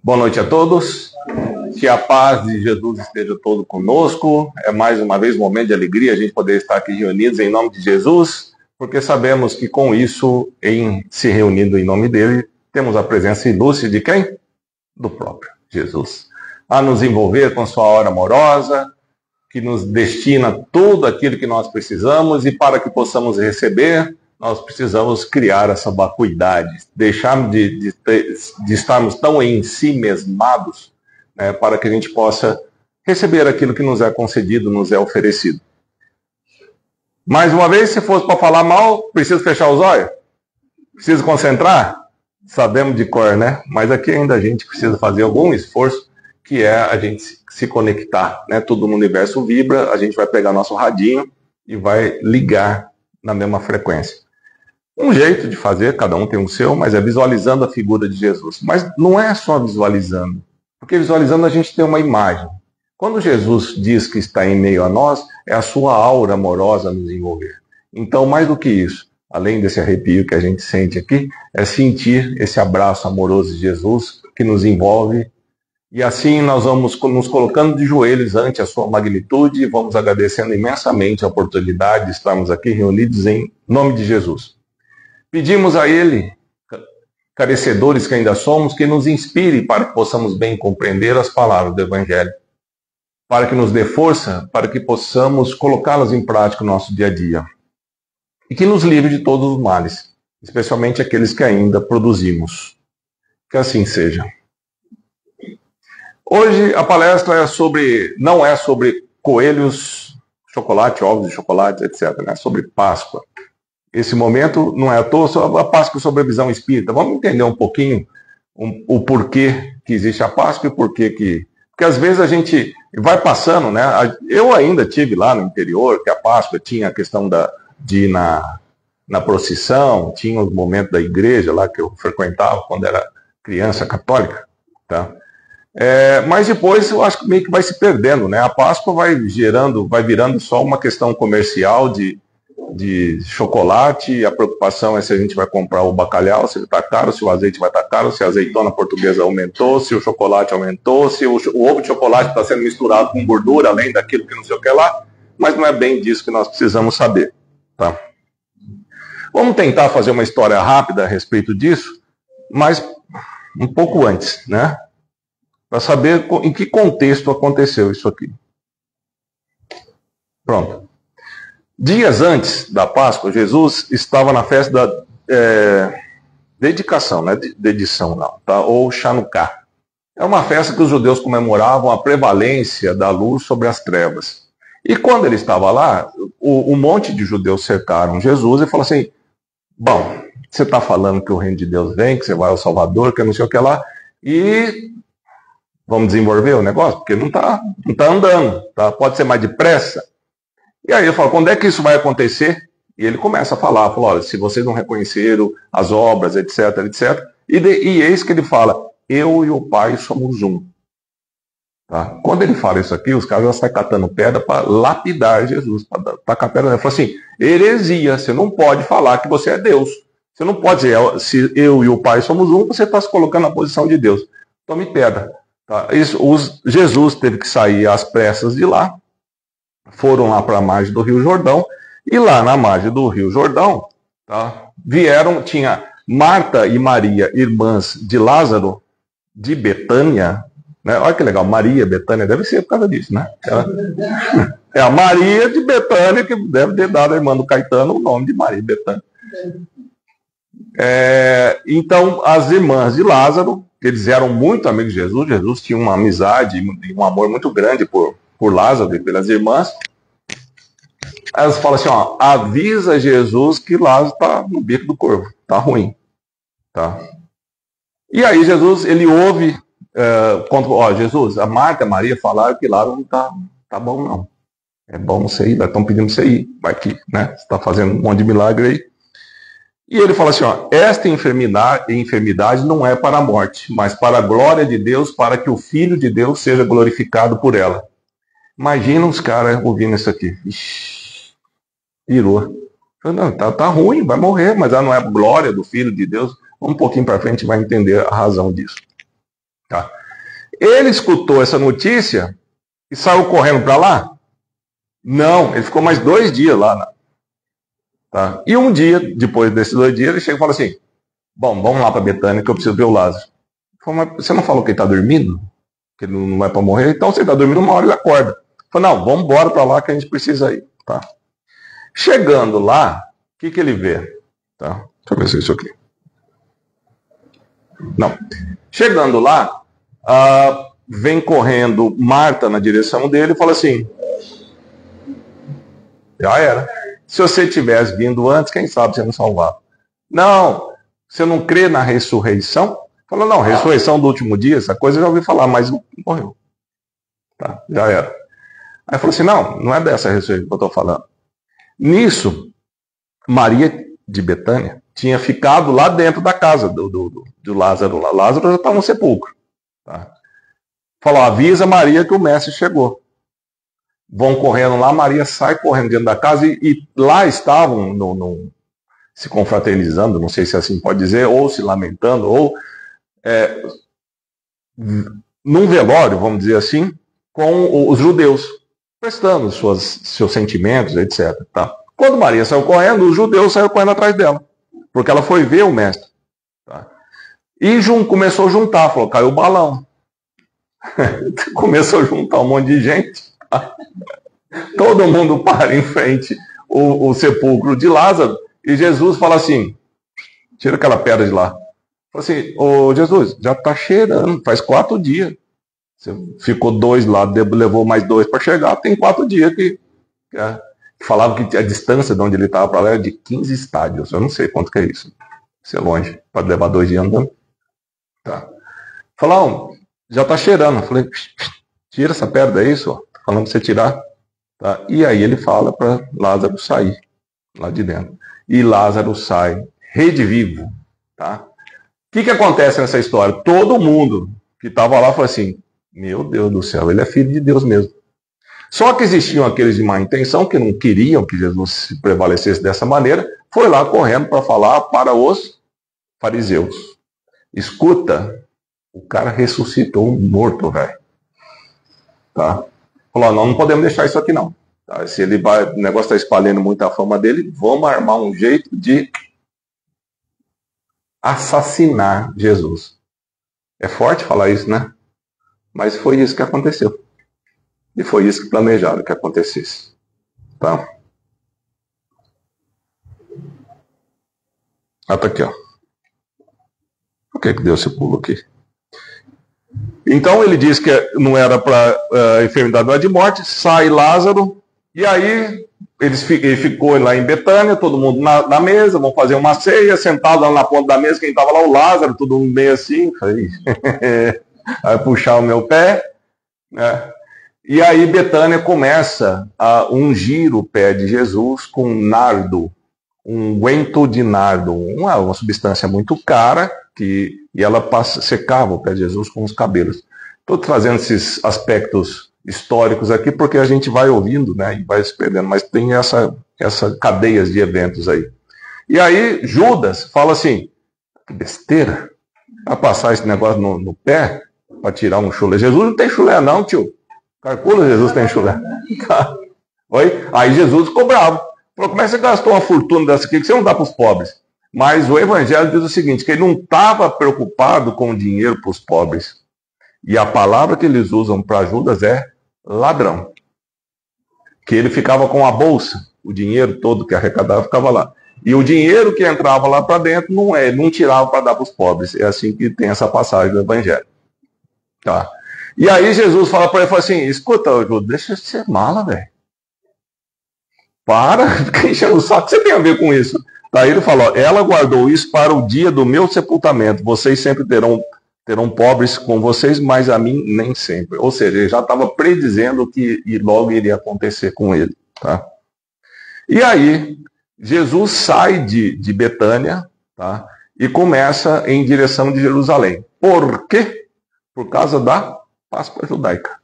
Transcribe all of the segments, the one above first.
Boa noite a todos. Que a paz de Jesus esteja todo conosco. É mais uma vez um momento de alegria a gente poder estar aqui reunidos em nome de Jesus, porque sabemos que com isso, em se reunindo em nome dele, temos a presença ilustre de quem? Do próprio Jesus. A nos envolver com sua hora amorosa, que nos destina tudo aquilo que nós precisamos, e para que possamos receber, nós precisamos criar essa vacuidade, deixar de estarmos tão em si mesmados, né, para que a gente possa receber aquilo que nos é concedido, nos é oferecido. Mais uma vez, se fosse para falar mal, precisa fechar os olhos? Precisa concentrar? Sabemos de cor, né? Mas aqui ainda a gente precisa fazer algum esforço, que é a gente se conectar, né? Tudo no universo vibra, a gente vai pegar nosso radinho e vai ligar na mesma frequência. Um jeito de fazer, cada um tem o seu, mas é visualizando a figura de Jesus. Mas não é só visualizando, porque visualizando a gente tem uma imagem. Quando Jesus diz que está em meio a nós, é a sua aura amorosa nos envolver. Então, mais do que isso, além desse arrepio que a gente sente aqui, é sentir esse abraço amoroso de Jesus que nos envolve. E assim nós vamos nos colocando de joelhos ante a sua magnitude e vamos agradecendo imensamente a oportunidade de estarmos aqui reunidos em nome de Jesus. Pedimos a Ele, carecedores que ainda somos, que nos inspire para que possamos bem compreender as palavras do Evangelho, para que nos dê força, para que possamos colocá-las em prática no nosso dia a dia, e que nos livre de todos os males, especialmente aqueles que ainda produzimos. Que assim seja. Hoje a palestra não é sobre coelhos, chocolate, ovos de chocolate, etc. É sobre Páscoa. Esse momento não é à toa, a Páscoa sobre a visão espírita. Vamos entender um pouquinho o porquê que existe a Páscoa e porquê que... Porque às vezes a gente vai passando, né? Eu ainda tive lá no interior, que a Páscoa tinha a questão de ir na procissão, tinha os momentos da igreja lá que eu frequentava quando era criança católica, tá? Mas depois eu acho que meio que vai se perdendo, né? A Páscoa vai virando só uma questão comercial de chocolate, e a preocupação é se a gente vai comprar o bacalhau, se ele está caro, se o azeite vai estar caro, se a azeitona portuguesa aumentou, se o chocolate aumentou, se o ovo de chocolate está sendo misturado com gordura, além daquilo que não sei o que lá, mas não é bem disso que nós precisamos saber, tá? Vamos tentar fazer uma história rápida a respeito disso, mas um pouco antes, né? Para saber em que contexto aconteceu isso aqui. Pronto. Dias antes da Páscoa, Jesus estava na festa da dedicação, né? Dedição não, tá? Ou Chanukah. É uma festa que os judeus comemoravam a prevalência da luz sobre as trevas. E quando ele estava lá, um monte de judeus cercaram Jesus e falaram assim: bom, você está falando que o reino de Deus vem, que você vai ao Salvador, que eu não sei o que lá, e vamos desenvolver o negócio? Porque não está andando, tá? Pode ser mais depressa. E aí eu falo: quando é que isso vai acontecer? E ele começa a falar, olha, se vocês não reconheceram as obras, etc, etc. E eis que ele fala: eu e o Pai somos um. Tá? Quando ele fala isso aqui, os caras já saem catando pedra para lapidar Jesus, para tacar pedra. Ele fala assim: heresia, você não pode falar que você é Deus. Você não pode dizer, se eu e o Pai somos um, você está se colocando na posição de Deus. Tome pedra. Tá? Jesus teve que sair às pressas de lá. Foram lá para a margem do Rio Jordão, e lá na margem do Rio Jordão, tá, tinha Marta e Maria, irmãs de Lázaro, de Betânia, né? Olha que legal, Maria, Betânia, deve ser por causa disso, né? É a Maria de Betânia, que deve ter dado à irmã do Caetano o nome de Maria Betânia. Então, as irmãs de Lázaro, eles eram muito amigos de Jesus, Jesus tinha uma amizade e um amor muito grande por Lázaro e pelas irmãs. Elas falam assim: ó, avisa Jesus que Lázaro está no bico do corvo, está ruim. Tá? E aí Jesus, ele ouve, Jesus, a Marta e a Maria falaram que Lázaro não tá bom não. É bom você ir, estão pedindo você ir, vai que, né, você está fazendo um monte de milagre aí. E ele fala assim: ó, esta enfermidade não é para a morte, mas para a glória de Deus, para que o Filho de Deus seja glorificado por ela. Imagina os caras ouvindo isso aqui. Ixi, virou. Não, tá ruim, vai morrer, mas não é a glória do Filho de Deus. Um pouquinho para frente vai entender a razão disso. Tá? Ele escutou essa notícia e saiu correndo para lá? Não, ele ficou mais 2 dias lá. Tá? E um dia, depois desses 2 dias, ele chega e fala assim, bom, vamos lá para Betânia que eu preciso ver o Lázaro. Falei, mas você não falou que ele está dormindo? Que ele não vai para morrer? Então, se ele está dormindo, uma hora ele acorda. Falei, não, vamos embora para lá que a gente precisa ir. Tá? Chegando lá, o que ele vê? Tá? Deixa eu ver se é isso aqui. Não. Chegando lá, vem correndo Marta na direção dele e fala assim, já era. Se você tivesse vindo antes, quem sabe você não salvava. Não, você não crê na ressurreição? Falou, não, ressurreição do último dia, essa coisa eu já ouvi falar, mas morreu. Tá, já era. Aí falou assim, não é dessa ressurreição que eu estou falando. Nisso, Maria de Betânia tinha ficado lá dentro da casa do Lázaro. Lázaro já estava no sepulcro. Tá? Falou, avisa Maria que o mestre chegou. Vão correndo lá, Maria sai correndo dentro da casa e lá estavam se confraternizando, não sei se assim pode dizer, ou se lamentando, ou num velório, vamos dizer assim, com os judeus, prestando seus sentimentos, etc. Tá? Quando Maria saiu correndo, os judeus saíram correndo atrás dela, porque ela foi ver o mestre. Tá? E começou a juntar, falou, caiu o balão. Começou a juntar um monte de gente. Todo mundo para em frente o sepulcro de Lázaro e Jesus fala assim, tira aquela pedra de lá. Fala assim, ô Jesus, já está cheirando, faz 4 dias. Você ficou 2 lá, levou mais 2 para chegar, tem 4 dias que falava que a distância de onde ele estava para lá era de 15 estádios. Eu não sei quanto que é isso. Isso é longe, pode levar 2 dias andando. Tá. Falaram, já está cheirando. Eu falei, tira essa pedra, é isso? Tô falando para você tirar. Tá? E aí ele fala para Lázaro sair lá de dentro. E Lázaro sai redivivo. Tá? O que acontece nessa história? Todo mundo que estava lá falou assim, meu Deus do céu, ele é filho de Deus mesmo. Só que existiam aqueles de má intenção que não queriam que Jesus se prevalecesse dessa maneira, foi lá correndo para falar para os fariseus. Escuta, o cara ressuscitou um morto, velho. Tá? Falou, não podemos deixar isso aqui não. Tá? Se ele vai, o negócio está espalhando muito a fama dele, vamos armar um jeito de assassinar Jesus. É forte falar isso, né? Mas foi isso que aconteceu. E foi isso que planejaram que acontecesse. Tá? Tá aqui, ó. Por que deu esse pulo aqui? Então ele diz que não era para enfermidade, não é de morte, sai Lázaro, e aí ele ficou lá em Betânia, todo mundo na mesa, vão fazer uma ceia, sentado lá na ponta da mesa, quem estava lá, o Lázaro, todo mundo meio assim, vai puxar o meu pé, né? E aí Betânia começa a ungir o pé de Jesus com nardo, um unguento de nardo, uma substância muito cara, e ela secava o pé de Jesus com os cabelos. Estou trazendo esses aspectos históricos aqui porque a gente vai ouvindo, né, e vai se perdendo, mas tem essa cadeia de eventos aí. E aí Judas fala assim, que besteira, vai passar esse negócio no pé para tirar um chulé. Jesus não tem chulé não, tio. Calcula, Jesus tem chulé. Oi? Aí Jesus ficou bravo. Falou, como é que você gastou uma fortuna dessa aqui que você não dá para os pobres? Mas o Evangelho diz o seguinte, que ele não estava preocupado com o dinheiro para os pobres. E a palavra que eles usam para Judas é ladrão. Que ele ficava com a bolsa, o dinheiro todo que arrecadava ficava lá. E o dinheiro que entrava lá para dentro não tirava para dar para os pobres. É assim que tem essa passagem do Evangelho. Tá? E aí Jesus fala para ele, fala assim, escuta, Judas, deixa de ser mala, velho. Para, fica enchendo o saco, o que você tem a ver com isso? Daí ele falou, ela guardou isso para o dia do meu sepultamento. Vocês sempre terão pobres com vocês, mas a mim nem sempre. Ou seja, ele já estava predizendo que logo iria acontecer com ele. Tá? E aí, Jesus sai de Betânia, tá? E começa em direção de Jerusalém. Por quê? Por causa da Páscoa judaica,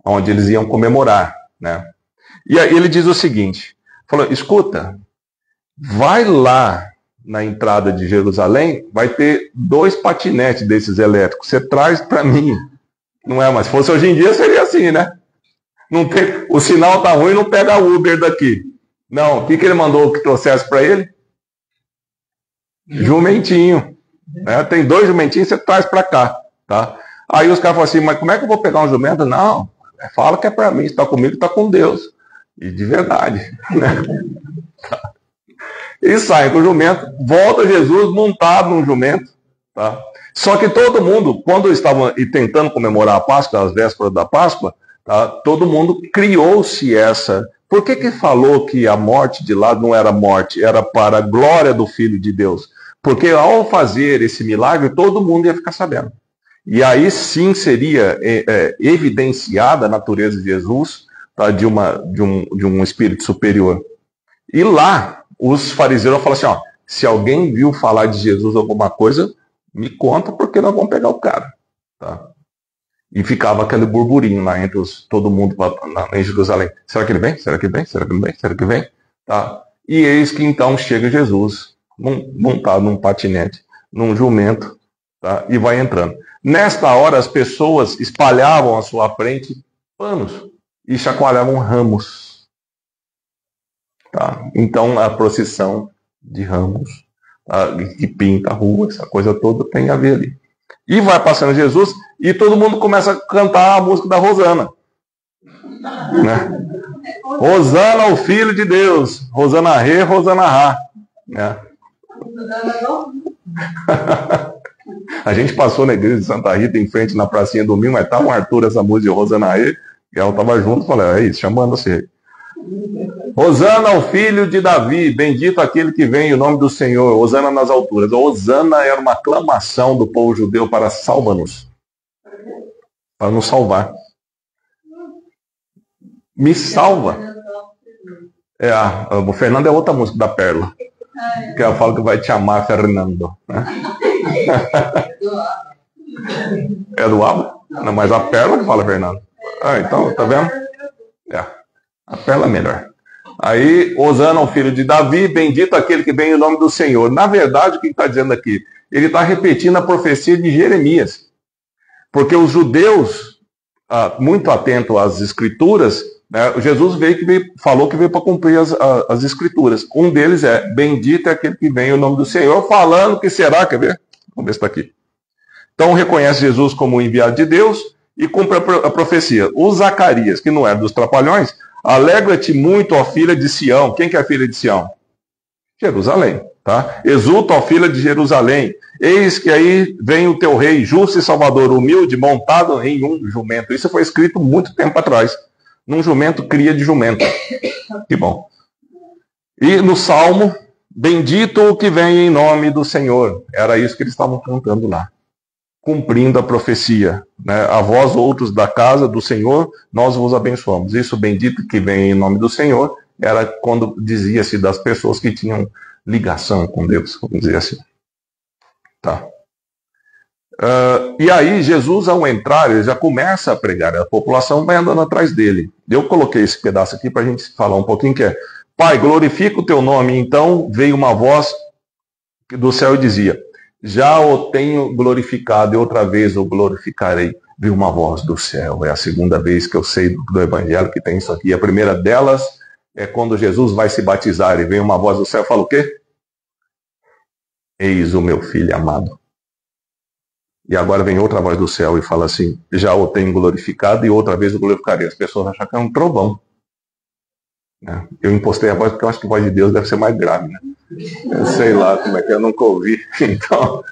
onde eles iam comemorar, né? E aí ele diz o seguinte, falou, escuta, vai lá na entrada de Jerusalém, vai ter 2 patinetes desses elétricos. Você traz para mim. Não é? Mas se fosse hoje em dia, seria assim, né? Não tem, o sinal tá ruim, não pega o Uber daqui. Não, o que ele mandou que trouxesse para ele? Jumentinho. Né? Tem 2 jumentinhos, você traz para cá. Tá? Aí os caras falam assim, mas como é que eu vou pegar um jumento? Não, fala que é para mim, se está comigo, está com Deus. E de verdade. Né? Tá. E saem com o jumento, volta Jesus montado num jumento. Tá? Só que todo mundo, quando estavam tentando comemorar a Páscoa, as vésperas da Páscoa, tá? Todo mundo criou-se essa. Por que falou que a morte de lá não era morte, era para a glória do Filho de Deus? Porque ao fazer esse milagre, todo mundo ia ficar sabendo. E aí sim seria evidenciada a natureza de Jesus, tá? de um espírito superior. E lá, os fariseus falam assim, ó, se alguém viu falar de Jesus alguma coisa, me conta porque nós vamos pegar o cara. Tá? E ficava aquele burburinho lá entre todo mundo em Jerusalém. Será que ele vem? Será que ele vem? Será que ele vem? Será que ele vem? Tá? E eis que então chega Jesus, montado num patinete, num jumento, tá? E vai entrando. Nesta hora as pessoas espalhavam à sua frente panos e chacoalhavam ramos. Tá? Então a procissão de ramos, tá? Que pinta a rua, essa coisa toda tem a ver ali. E vai passando Jesus e todo mundo começa a cantar a música da Rosana. Né? Rosana, o Filho de Deus. Rosana Rê, Rosana Rá. Né? A gente passou na igreja de Santa Rita em frente na pracinha domingo, mas estava o Arthur essa música de Rosana Rê, e ela estava junto e falou, é isso, chamando você. Hosana ao filho de Davi, bendito aquele que vem em nome do Senhor, Hosana nas alturas. Hosana era uma aclamação do povo judeu para salva-nos, para nos salvar. Me salva. O Fernando é outra música da Perla, que ela fala que vai te amar, Fernando. Né? É do Abba? Não, mas a Perla que fala Fernando. Então, tá vendo? A Perla é melhor. Aí, Hosana, o filho de Davi, bendito aquele que vem em nome do Senhor. Na verdade, o que ele está dizendo aqui? Ele está repetindo a profecia de Jeremias. Porque os judeus, muito atentos às escrituras, né, Jesus falou que veio para cumprir as escrituras. Um deles é, bendito é aquele que vem em nome do Senhor, falando que será, quer ver? Vamos ver se está aqui. Então, reconhece Jesus como o enviado de Deus e cumpre a profecia. O Zacarias, que não era dos trapalhões, alegra-te muito, ó filha de Sião. Quem que é a filha de Sião? Jerusalém. Tá? Exulta, ó filha de Jerusalém. Eis que aí vem o teu rei, justo e salvador, humilde, montado em um jumento. Isso foi escrito muito tempo atrás. Num jumento, cria de jumento. Que bom. E no Salmo, bendito o que vem em nome do Senhor. Era isso que eles estavam cantando lá. Cumprindo a profecia, né? A vós outros da casa do Senhor, nós vos abençoamos. Isso, bendito que vem em nome do Senhor, era quando dizia-se das pessoas que tinham ligação com Deus, vamos dizer assim. Tá. E aí Jesus, ao entrar, ele já começa a pregar, a população vai andando atrás dele. Eu coloquei esse pedaço aqui para a gente falar um pouquinho, que é, Pai, glorifica o teu nome. Então veio uma voz do céu e dizia, já o tenho glorificado e outra vez o glorificarei. Viu uma voz do céu. É a segunda vez que eu sei do evangelho que tem isso aqui. A primeira delas é quando Jesus vai se batizar e vem uma voz do céu e fala o quê? Eis o meu filho amado. E agora vem outra voz do céu e fala assim, já o tenho glorificado e outra vez o glorificarei. As pessoas acham que é um trovão. Eu impostei a voz porque eu acho que a voz de Deus deve ser mais grave, né? Eu sei lá como é que eu nunca ouvi. Então,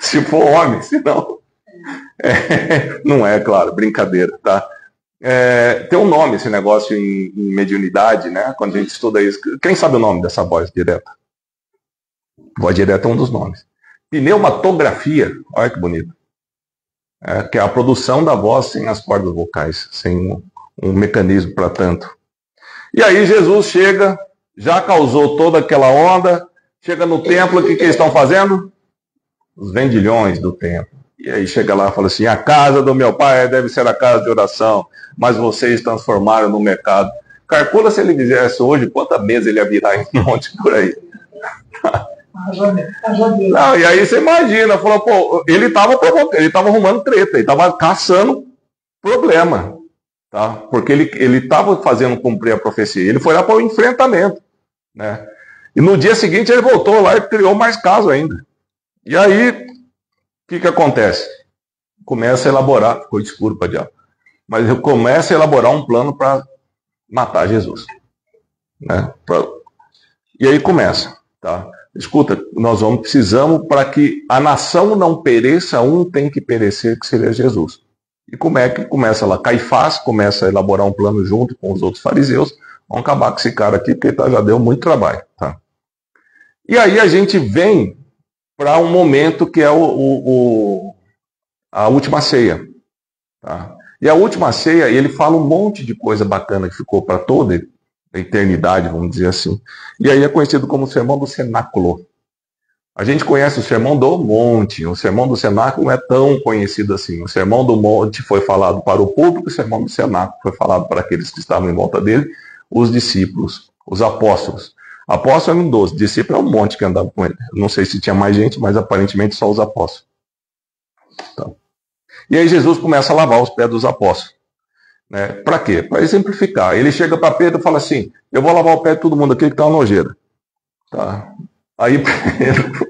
se for homem, se não. Não é, claro, brincadeira, tá? Tem um nome esse negócio em mediunidade, né? Quando a gente estuda isso. Quem sabe o nome dessa voz direta? Voz direta é um dos nomes. Pneumatografia, olha que bonito. Que é a produção da voz sem as cordas vocais, sem um mecanismo para tanto. E aí Jesus chega, já causou toda aquela onda, chega no templo, o que eles estão fazendo? Os vendilhões do templo. E aí chega lá e fala assim, a casa do meu pai deve ser a casa de oração, mas vocês transformaram no mercado. Calcula se ele fizesse hoje, quanta mesa ele ia virar em um monte por aí. Não, e aí você imagina, falou, pô, ele estava arrumando treta, ele estava caçando problema, tá? Porque ele estava fazendo cumprir a profecia. Ele foi lá para o enfrentamento, né? E no dia seguinte ele voltou lá e criou mais caso ainda. E aí, o que acontece? Começa a elaborar, ficou escuro para diabo, mas começa a elaborar um plano para matar Jesus, né? E aí começa, tá? Escuta, nós precisamos para que a nação não pereça, um tem que perecer, que seria Jesus. E como é que começa lá? Caifás começa a elaborar um plano junto com os outros fariseus. Vamos acabar com esse cara aqui, porque já deu muito trabalho, tá? E aí a gente vem para um momento que é a última ceia, tá? E a última ceia, ele fala um monte de coisa bacana que ficou para toda a eternidade, vamos dizer assim. E aí é conhecido como o Sermão do Cenáculo. A gente conhece o Sermão do Monte. O Sermão do Cenáculo não é tão conhecido assim. O Sermão do Monte foi falado para o público, o Sermão do Cenáculo foi falado para aqueles que estavam em volta dele, os discípulos, os apóstolos. Apóstolo eram 12, discípulo é um monte que andava com ele. Não sei se tinha mais gente, mas aparentemente só os apóstolos. Então. E aí Jesus começa a lavar os pés dos apóstolos. Né? Para quê? Para exemplificar. Ele chega para Pedro e fala assim, eu vou lavar o pé de todo mundo aqui que está uma nojeira. Tá? Aí Pedro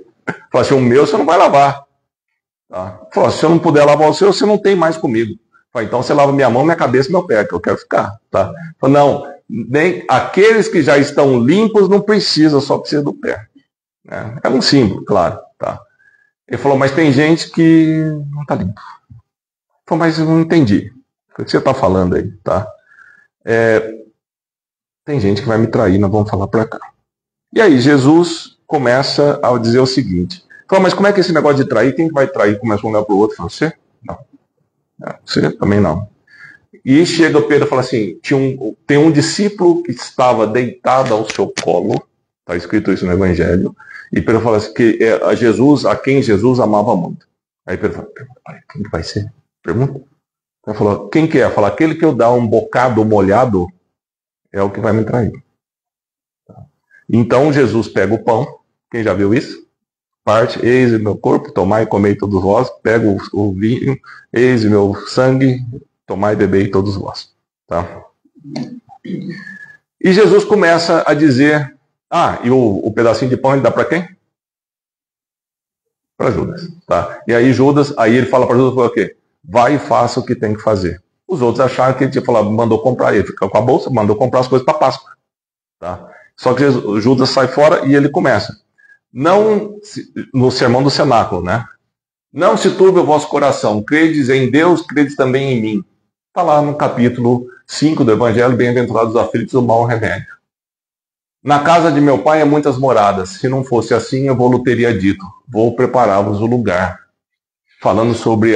fala assim, o meu você não vai lavar. Tá? Fala, se eu não puder lavar o seu, você não tem mais comigo. Fala, então você lava minha mão, minha cabeça e meu pé, que eu quero ficar. Tá? Fala, não, nem aqueles que já estão limpos não precisam, só precisa do pé. É um símbolo, claro. Tá? Ele falou, mas tem gente que não está limpo. Falei, mas eu não entendi. O que você está falando aí, tá? Tem gente que vai me trair, nós vamos falar para cá. E aí Jesus começa a dizer o seguinte. Fala, mas como é que esse negócio de trair, quem vai trair? Começa um olhar para o outro, fala, você? Não. Você também não. E chega o Pedro e fala assim, tem um discípulo que estava deitado ao seu colo, está escrito isso no Evangelho, e Pedro fala assim, que a quem Jesus amava muito. Aí Pedro fala, quem que vai ser? Pergunta. Ele falou, quem que é? Fala, aquele que eu dar um bocado molhado é o que vai me trair. Então Jesus pega o pão, quem já viu isso? Parte, eis o meu corpo, tomai e comei todos vós, pega o vinho, eis o meu sangue, tomai e bebei todos vós. Tá? E Jesus começa a dizer, e o pedacinho de pão ele dá para quem? Para Judas. Tá? E aí ele fala para Judas, o quê? Vai e faça o que tem que fazer. Os outros acharam que ele tinha falado, mandou comprar, ele fica com a bolsa, mandou comprar as coisas para Páscoa. Tá? Só que Judas sai fora e ele começa. No Sermão do Cenáculo, né? Não se turbe o vosso coração, credes em Deus, credes também em mim. Está lá no capítulo 5 do Evangelho, bem-aventurados os aflitos do mau remédio. Na casa de meu pai há muitas moradas, se não fosse assim eu vou teria dito, vou preparar-vos o lugar. Falando sobre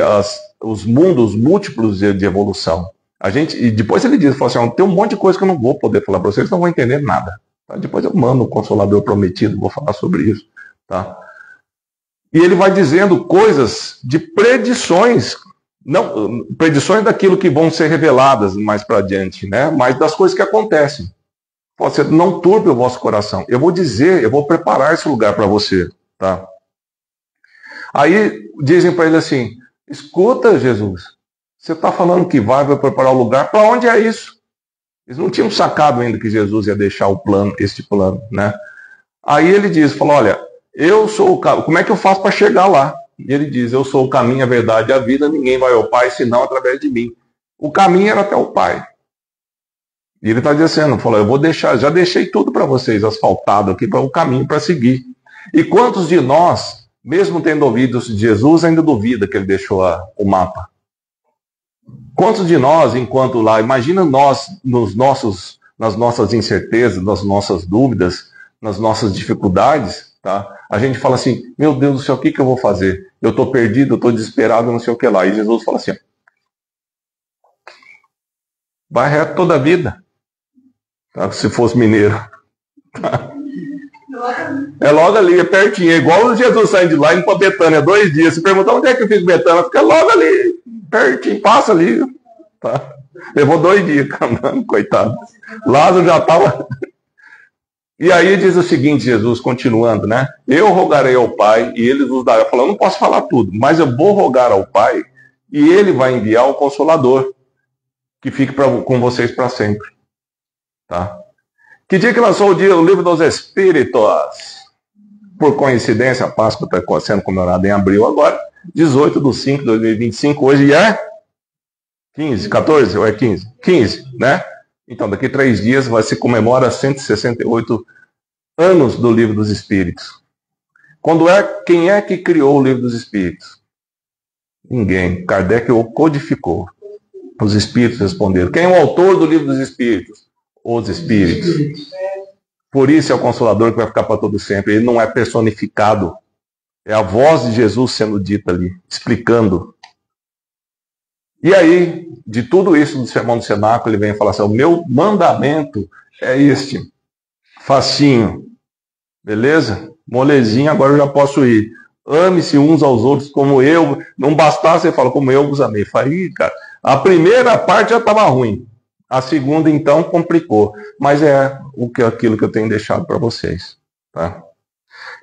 os mundos múltiplos de evolução. E depois ele diz, assim, tem um monte de coisa que eu não vou poder falar para vocês, não vão entender nada. Tá? Depois eu mando o Consolador prometido, vou falar sobre isso. Tá? E ele vai dizendo coisas de predições, não predições daquilo que vão ser reveladas mais para adiante, né? Mas das coisas que acontecem. Você não turbe o vosso coração. Eu vou dizer, eu vou preparar esse lugar para você. Tá? Aí dizem para ele assim, escuta Jesus, você está falando que vai preparar o lugar, para onde é isso? Eles não tinham sacado ainda que Jesus ia deixar este plano, né? Aí ele diz, olha, eu sou o caminho, como é que eu faço para chegar lá? E ele diz, eu sou o caminho, a verdade e a vida, ninguém vai ao Pai senão através de mim. O caminho era até o Pai. E ele está dizendo, já deixei tudo para vocês, asfaltado aqui, para o caminho para seguir. E quantos de nós, mesmo tendo ouvido de Jesus, ainda duvida que ele deixou o mapa? Quantos de nós, enquanto lá, imagina nós, nas nossas incertezas, nas nossas dúvidas, nas nossas dificuldades, tá? A gente fala assim, meu Deus do céu, o que eu vou fazer? Eu estou perdido, eu estou desesperado, não sei o que lá. E Jesus fala assim, vai reto toda a vida, tá? Se fosse mineiro. Tá? É logo ali, é pertinho. É igual Jesus saindo de lá indo para Betânia, 2 dias. Se perguntar onde é que eu fico Betânia, fica logo ali, pertinho, passa ali. Tá? Levou 2 dias andando, coitado. Lázaro já estava... E aí diz o seguinte, Jesus continuando, né? Eu rogarei ao Pai e ele vos dará. Falou, eu não posso falar tudo, mas eu vou rogar ao Pai e ele vai enviar o Consolador, que fique com vocês para sempre. Tá? Que dia que lançou o livro dos Espíritos? Por coincidência, a Páscoa está sendo comemorada em abril agora, 18/5/2025, hoje é 15, 14 ou é 15? 15, né? Então, daqui 3 dias se comemora 168 anos do Livro dos Espíritos. Quem é que criou o Livro dos Espíritos? Ninguém. Kardec o codificou. Os Espíritos responderam. Quem é o autor do Livro dos Espíritos? Os Espíritos. Por isso é o Consolador que vai ficar para todo sempre. Ele não é personificado. É a voz de Jesus sendo dita ali, explicando. E aí, de tudo isso do Sermão do Cenáculo, ele vem falar assim, o meu mandamento é este. Facinho. Beleza? Molezinha, agora eu já posso ir. Ame-se uns aos outros como eu. Não bastasse, você fala, como eu vos amei. Falei, cara, a primeira parte já estava ruim. A segunda, então, complicou. Mas é aquilo que eu tenho deixado para vocês. Tá?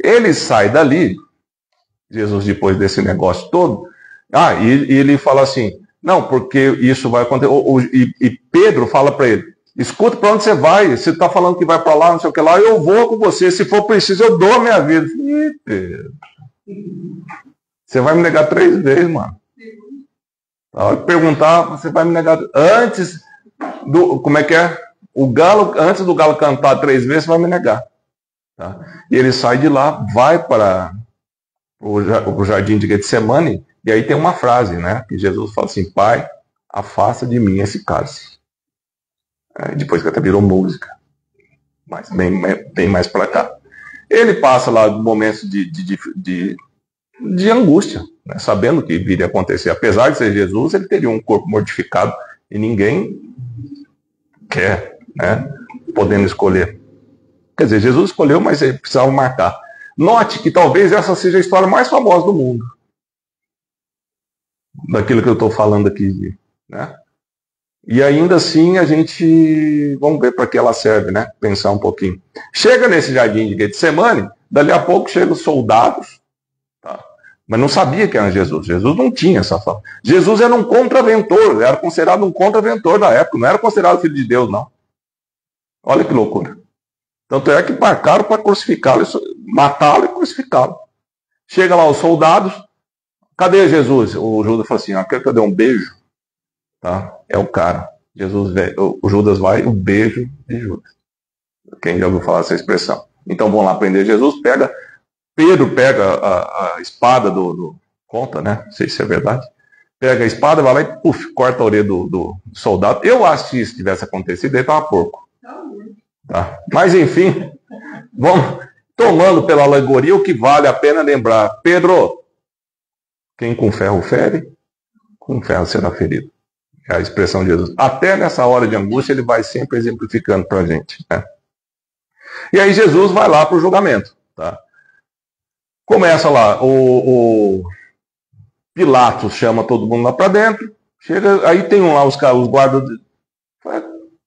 Ele sai dali, Jesus, depois desse negócio todo, e ele fala assim, não, porque isso vai acontecer. E Pedro fala para ele, escuta, para onde você vai? Você está falando que vai para lá, não sei o que lá, eu vou com você. Se for preciso, eu dou a minha vida. Ih, Pedro, você vai me negar 3 vezes, mano. Na hora de perguntar, você vai me negar antes do... Como é que é? Antes do galo cantar 3 vezes, você vai me negar. Tá? E ele sai de lá, vai para o jardim de Getsemane, e aí tem uma frase, né? Que Jesus fala assim, Pai, afasta de mim esse cálice. Depois que até virou música, mas bem mais para cá. Ele passa lá momentos de angústia, né, sabendo que viria a acontecer. Apesar de ser Jesus, ele teria um corpo mortificado e ninguém quer, né, podendo escolher. Quer dizer, Jesus escolheu, mas ele precisava marcar. Note que talvez essa seja a história mais famosa do mundo. Daquilo que eu estou falando aqui, né? E ainda assim a gente, vamos ver para que ela serve, né? Pensar um pouquinho. Chega nesse jardim de Getsemane, dali a pouco chegam os soldados, tá? Mas não sabia que era Jesus. Jesus não tinha essa fama. Jesus era um contraventor, era considerado um contraventor da época, não era considerado filho de Deus, não. Olha que loucura. Tanto é que marcaram para crucificá-lo, matá-lo e crucificá-lo. Chega lá os soldados, cadê Jesus? O Judas fala assim, quer que eu dê um beijo? Tá? É o cara. O Judas vai, o beijo de Judas. Quem já ouviu falar essa expressão? Então vão lá prender Jesus, Pedro pega a espada conta, né? Não sei se é verdade. Pega a espada, vai lá e corta a orelha do soldado. Eu acho que se tivesse acontecido, ele estava porco. Tá? Mas enfim, vamos tomando pela alegoria o que vale a pena lembrar. Pedro, quem com ferro fere, com ferro será ferido. É a expressão de Jesus. Até nessa hora de angústia, ele vai sempre exemplificando para a gente. Né? E aí Jesus vai lá para o julgamento. Tá? Começa lá, o Pilatos chama todo mundo lá para dentro. Chega, aí tem lá os guardas.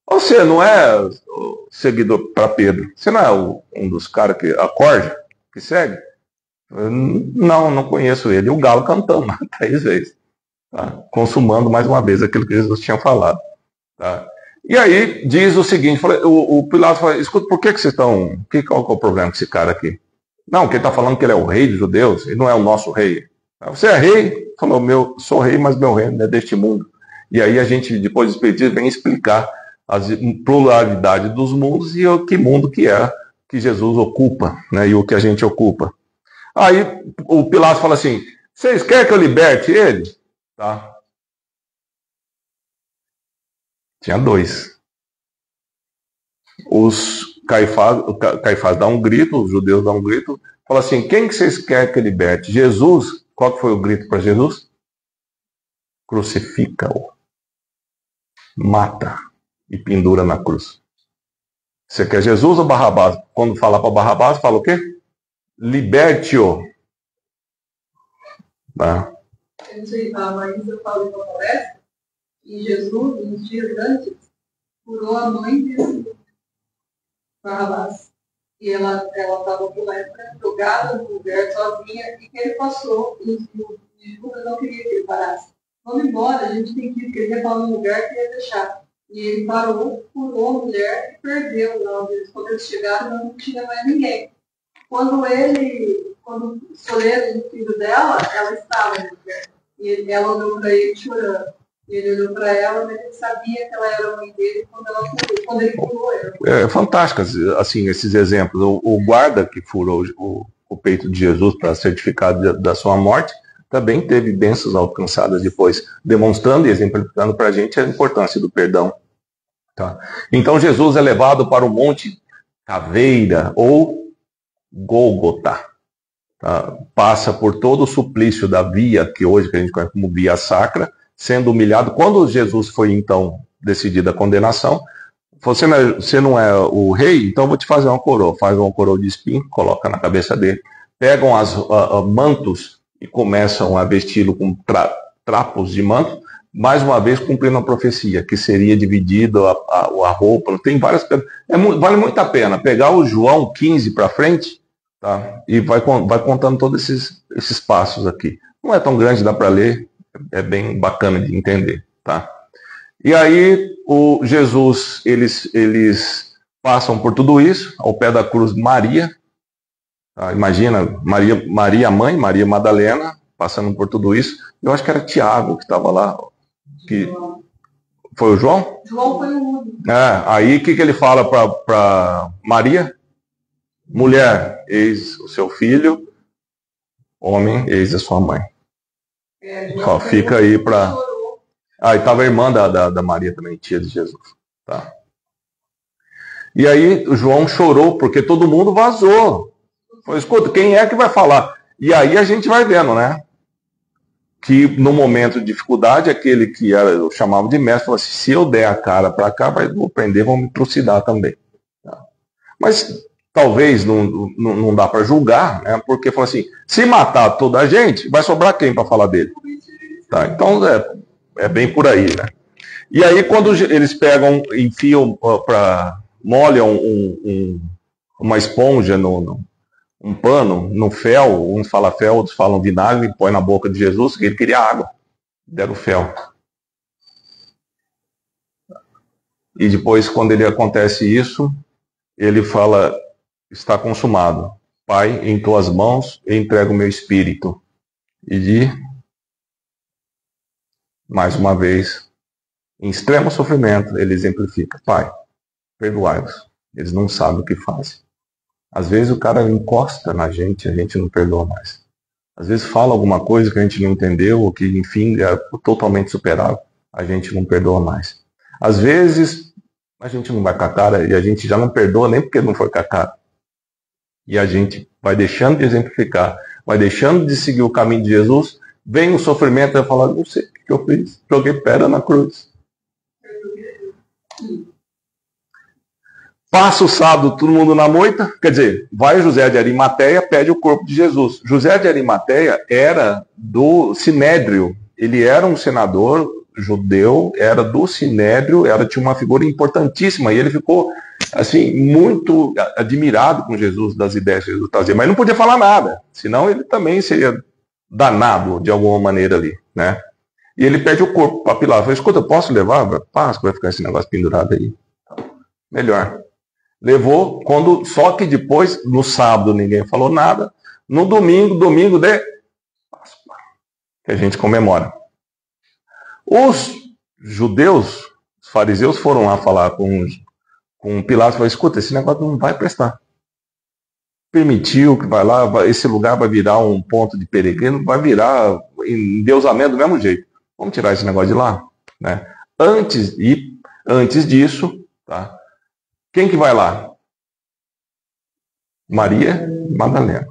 Você não é o seguidor para Pedro? Você não é um dos caras que acorde, que segue? Não conheço ele. O galo cantando 3 vezes. Tá? Consumando mais uma vez aquilo que Jesus tinha falado. Tá? E aí diz o seguinte, o Pilatos fala, escuta, por que vocês estão... Qual que é o problema com esse cara aqui? Não, que ele está falando que ele é o rei dos judeus, ele não é o nosso rei. Você é rei? Falou, sou rei, mas meu reino não é deste mundo. E aí a gente, depois do Espiritismo, vem explicar a pluralidade dos mundos e o que mundo que é que Jesus ocupa, né, e o que a gente ocupa. Aí o Pilatos fala assim, vocês querem que eu liberte ele? Tá? Tinha 2. O Caifás dá um grito, os judeus dão um grito, fala assim, quem que vocês querem que eu liberte? Jesus? Qual que foi o grito para Jesus? Crucifica-o. Mata e pendura na cruz. Você quer Jesus ou Barrabás? Quando fala para Barrabás, fala o quê? Liberte-o. Tá? A Maísa falou na palestra E Jesus, uns dias antes, curou a mãe desse Barrabás. E ela estava com lepra, jogada no lugar sozinha, e que ele passou, e Judas não queria que ele parasse. Vamos embora, a gente tem que ir, porque ele ia para um lugar que ia deixar. E ele parou, curou a mulher e perdeu lá. Quando eles chegaram, não tinha mais ninguém. Quando escolheram o filho dela, ela estava no lugar. E ela olhou para ele chorando. E ele olhou para ela, mas ele sabia que ela era a mãe dele quando ele curou ela. É fantástico, assim, esses exemplos. O guarda que furou o peito de Jesus para certificar da sua morte também teve bênçãos alcançadas depois, demonstrando e exemplificando para a gente a importância do perdão. Tá? Então Jesus é levado para o Monte Caveira ou Gólgota. Tá? Passa por todo o suplício da via, que hoje que a gente conhece como via sacra, sendo humilhado. Quando Jesus foi então decidida a condenação, você não é o rei, então eu vou te fazer uma coroa. Faz uma coroa de espinho, coloca na cabeça dele. Pegam mantos e começam a vesti-lo com trapos de manto, mais uma vez cumprindo a profecia, que seria dividido a roupa. Tem várias. Vale muito a pena pegar o João 15 para frente, tá? E vai contando todos esses passos aqui. Não é tão grande, dá para ler, é bem bacana de entender, tá? E aí, Jesus, eles passam por tudo isso, ao pé da cruz de Maria. Tá? Imagina, Maria mãe, Maria Madalena, passando por tudo isso. Eu acho que era Tiago que estava lá. Foi o João? João foi o único. Aí o que ele fala para Maria? Mulher, eis o seu filho. Homem, eis a sua mãe. Só fica aí para... e estava a irmã da Maria também, tia de Jesus. Tá? E aí o João chorou, porque todo mundo vazou. Falou, escuta, quem é que vai falar? E aí a gente vai vendo, né? Que no momento de dificuldade, aquele que eu chamava de mestre, falou assim, se eu der a cara para cá, vou prender, vão me trucidar também. Tá? Mas talvez não dá para julgar, né? Porque falou assim, se matar toda a gente, vai sobrar quem para falar dele? Tá? Então é bem por aí, né? E aí quando eles pegam, enfiam, molham uma esponja um pano no fel, uns falam fel, outros falam vinagre, põe na boca de Jesus, que ele queria água, deram fel. E depois, quando ele acontece isso, ele fala, está consumado. Pai, em tuas mãos eu entrego o meu espírito. E mais uma vez, em extremo sofrimento, ele exemplifica, Pai, perdoai-os, eles não sabem o que fazem. Às vezes o cara encosta na gente, a gente não perdoa mais. Às vezes fala alguma coisa que a gente não entendeu, ou que, enfim, é totalmente superável, a gente não perdoa mais. Às vezes a gente não vai com a cara, e a gente já não perdoa nem porque não foi com a cara. E a gente vai deixando de exemplificar, vai deixando de seguir o caminho de Jesus, vem o sofrimento e vai falar, não sei o que eu fiz, joguei pedra na cruz. Passa o sábado, todo mundo na moita, quer dizer, vai José de Arimateia, pede o corpo de Jesus. José de Arimateia era do Sinédrio, ele era um senador judeu, era do Sinédrio, tinha uma figura importantíssima, e ele ficou, assim, muito admirado com Jesus, das ideias que Jesus trazia, mas não podia falar nada, senão ele também seria danado de alguma maneira ali, né? E ele pede o corpo para Pilatos, falou, escuta, eu posso levar? Páscoa, vai ficar esse negócio pendurado aí. Melhor. Levou, só que depois, no sábado, ninguém falou nada. No domingo de Páscoa, que a gente comemora. Os judeus, os fariseus, foram lá falar com Pilatos e falaram, escuta, esse negócio não vai prestar. Permitiu que vai lá, esse lugar vai virar um ponto de peregrino, vai virar endeusamento do mesmo jeito. Vamos tirar esse negócio de lá? Né? Antes disso, tá? Quem que vai lá? Maria Madalena.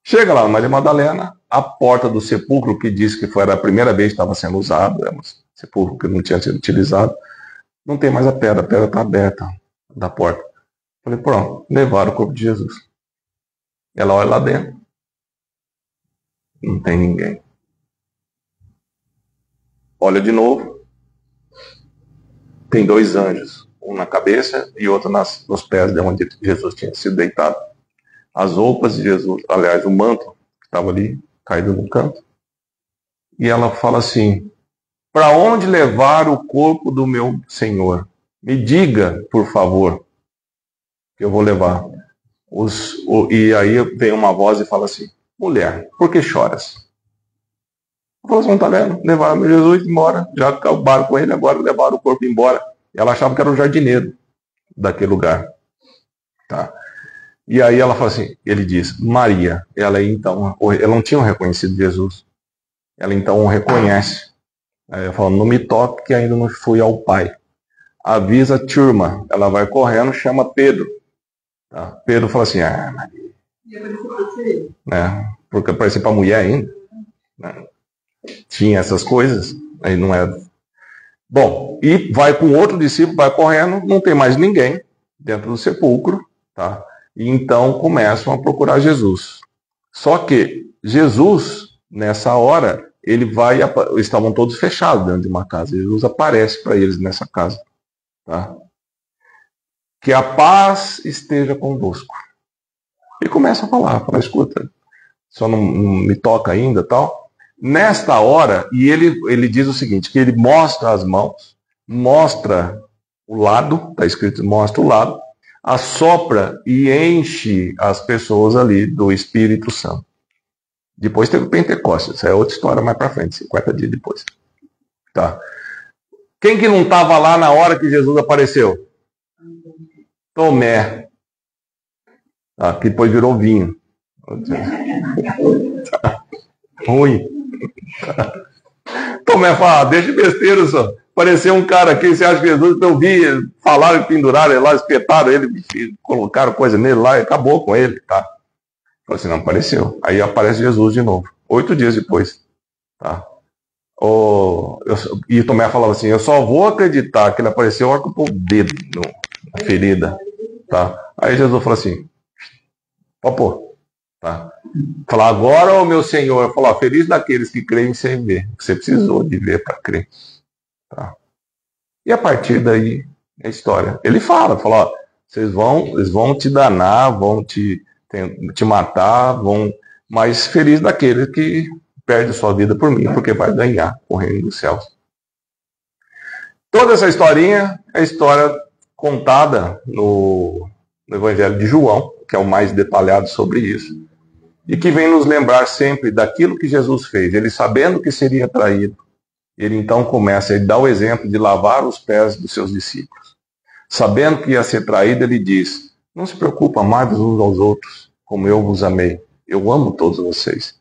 Chega lá, Maria Madalena, a porta do sepulcro, que diz que foi a primeira vez que estava sendo usado, é um sepulcro que não tinha sido utilizado, não tem mais a pedra está aberta da porta. Falei, pronto, levaram o corpo de Jesus. Ela olha lá dentro, não tem ninguém. Olha de novo, tem 2 anjos, um na cabeça e outro nos pés de onde Jesus tinha sido deitado. As roupas de Jesus, aliás, o manto que estava ali, caído no canto. E ela fala assim: para onde levar o corpo do meu Senhor? Me diga, por favor, que eu vou levar. E aí vem uma voz e fala assim: mulher, por que choras? Ela falou assim: não está vendo? Levaram Jesus embora, já acabaram com ele, agora levaram o corpo embora. E ela achava que era o jardineiro daquele lugar. Tá? E aí ela fala assim, ele diz, Maria. Ela não tinha reconhecido Jesus. Ela então o reconhece. Aí ela fala: não me toque que ainda não fui ao Pai. Avisa a turma. Ela vai correndo, chama Pedro. Tá? Pedro fala assim: Maria. Porque parecia para mulher ainda. Né? Tinha essas coisas. Aí não era. Bom, e vai com outro discípulo, vai correndo, não tem mais ninguém dentro do sepulcro. Tá? E então começam a procurar Jesus. Só que Jesus, nessa hora, estavam todos fechados dentro de uma casa. Jesus aparece para eles nessa casa. Tá? Que a paz esteja convosco. E começa a falar, escuta, só não me toca ainda, tal. Nesta hora, e ele diz o seguinte, que ele mostra as mãos, mostra o lado, está escrito, mostra o lado, assopra e enche as pessoas ali do Espírito Santo. Depois teve o Pentecostes, essa é outra história mais para frente, 50 dias depois. Tá. Quem que não estava lá na hora que Jesus apareceu? Tomé. Tá, que depois virou vinho. Ruim. Tomé fala: deixa de besteira só. Apareceu um cara aqui, você acha que Jesus, eu vi, falaram e penduraram ele lá, espetaram ele, colocaram coisa nele lá e acabou com ele, tá? Falei assim: não apareceu. Aí aparece Jesus de novo, 8 dias depois, tá? E Tomé falava assim: eu só vou acreditar que ele apareceu a hora que eu pôr o dedo na ferida, tá? Aí Jesus falou assim: ó, pô, tá? Falar: agora, ô meu Senhor, falar: feliz daqueles que creem sem ver. Você precisou de ver para crer. Tá? E a partir daí, a história. Ele fala: ó, eles vão te danar, vão te matar, mas feliz daquele que perde sua vida por mim, porque vai ganhar o reino dos céus. Toda essa historinha é a história contada no Evangelho de João, que é o mais detalhado sobre isso, e que vem nos lembrar sempre daquilo que Jesus fez. Ele, sabendo que seria traído, ele então começa a dar o exemplo de lavar os pés dos seus discípulos. Sabendo que ia ser traído, ele diz: não se preocupe, amai-vos uns aos outros, como eu vos amei. Eu amo todos vocês.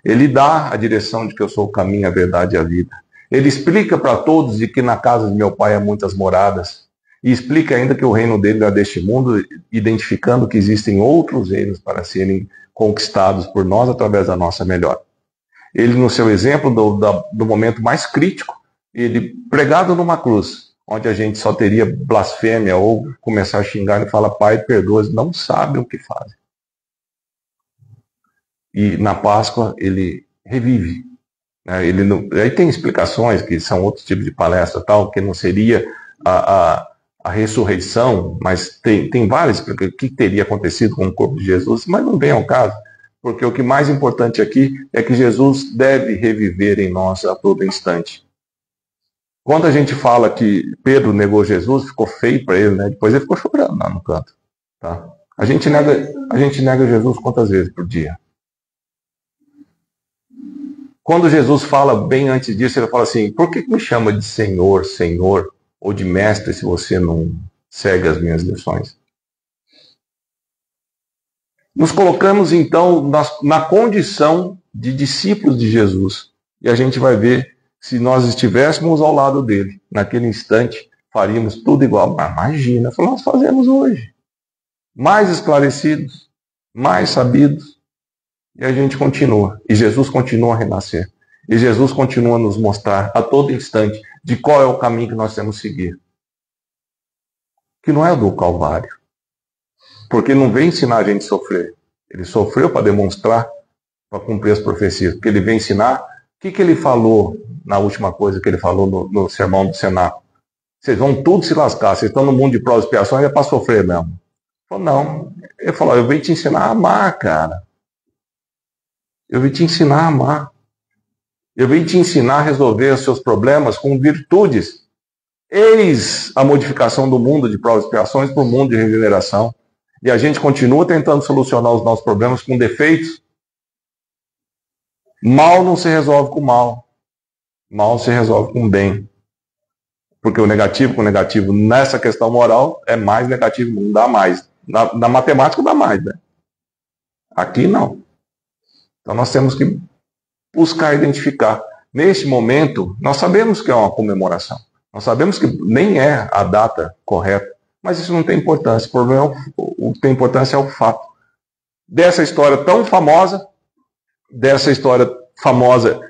Ele dá a direção de que eu sou o caminho, a verdade e a vida. Ele explica para todos de que na casa de meu Pai há muitas moradas. E explica ainda que o reino dele é deste mundo, identificando que existem outros reinos para serem conquistados por nós através da nossa melhora. Ele, no seu exemplo do momento mais crítico, ele pregado numa cruz, onde a gente só teria blasfêmia ou começar a xingar e falar: Pai, perdoa-os, não sabem o que fazem. E na Páscoa ele revive. Aí tem explicações que são outros tipos de palestra, tal, que não seria a ressurreição, mas tem várias explicações. O que teria acontecido com o corpo de Jesus, mas não vem ao caso, porque o que mais importante aqui é que Jesus deve reviver em nós a todo instante. Quando a gente fala que Pedro negou Jesus, ficou feio para ele, né? Depois ele ficou chorando lá no canto. Tá? A gente nega Jesus quantas vezes por dia? Quando Jesus fala bem antes disso, ele fala assim: por que me chama de Senhor, Senhor, ou de Mestre, se você não segue as minhas lições? Nos colocamos então na condição de discípulos de Jesus. E a gente vai ver, se nós estivéssemos ao lado dele, naquele instante, faríamos tudo igual. Mas imagina, nós fazemos hoje. Mais esclarecidos, mais sabidos. E a gente continua. E Jesus continua a renascer. E Jesus continua a nos mostrar a todo instante de qual é o caminho que nós temos que seguir. Que não é o do Calvário. Porque não vem ensinar a gente a sofrer. Ele sofreu para demonstrar, para cumprir as profecias. Porque ele vem ensinar. O que ele falou na última coisa que ele falou no Sermão do Cenáculo? Vocês vão tudo se lascar, vocês estão no mundo de provas e expiações, é para sofrer mesmo. Ele falou, não. Ele falou, eu vim te ensinar a amar, cara. Eu vim te ensinar a amar. Eu vim te ensinar a resolver os seus problemas com virtudes. Eis a modificação do mundo de provas e expiações para o mundo de regeneração. E a gente continua tentando solucionar os nossos problemas com defeitos. Mal não se resolve com mal. Mal se resolve com bem. Porque o negativo com o negativo nessa questão moral é mais negativo, não dá mais. Na matemática dá mais, né? Aqui não. Então nós temos que buscar identificar. Neste momento, nós sabemos que é uma comemoração. Nós sabemos que nem é a data correta. Mas isso não tem importância. O que tem importância é o fato. Dessa história tão famosa,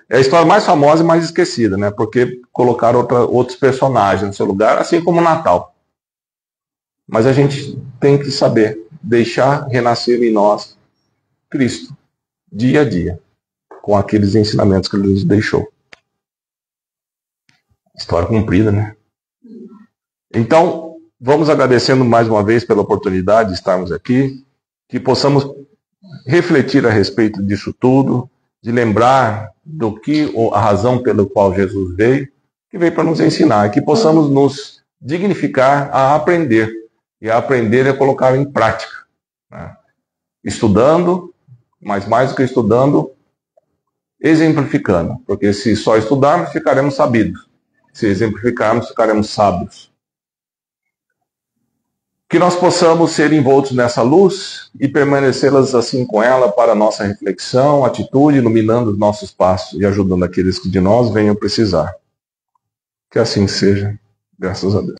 é a história mais famosa e mais esquecida, né? Porque colocaram outros personagens no seu lugar, assim como o Natal. Mas a gente tem que saber deixar renascer em nós Cristo, dia a dia, com aqueles ensinamentos que ele nos deixou. História cumprida, né? Então, vamos agradecendo mais uma vez pela oportunidade de estarmos aqui, que possamos refletir a respeito disso tudo, de lembrar do que a razão pela qual Jesus veio, que veio para nos ensinar, que possamos nos dignificar a aprender, e a aprender é colocar em prática, né? Estudando, mas mais do que estudando, exemplificando, porque se só estudarmos, ficaremos sabidos, se exemplificarmos, ficaremos sábios. Que nós possamos ser envoltos nessa luz e permanecê-las assim com ela para a nossa reflexão, atitude, iluminando os nossos passos e ajudando aqueles que de nós venham precisar. Que assim seja, graças a Deus.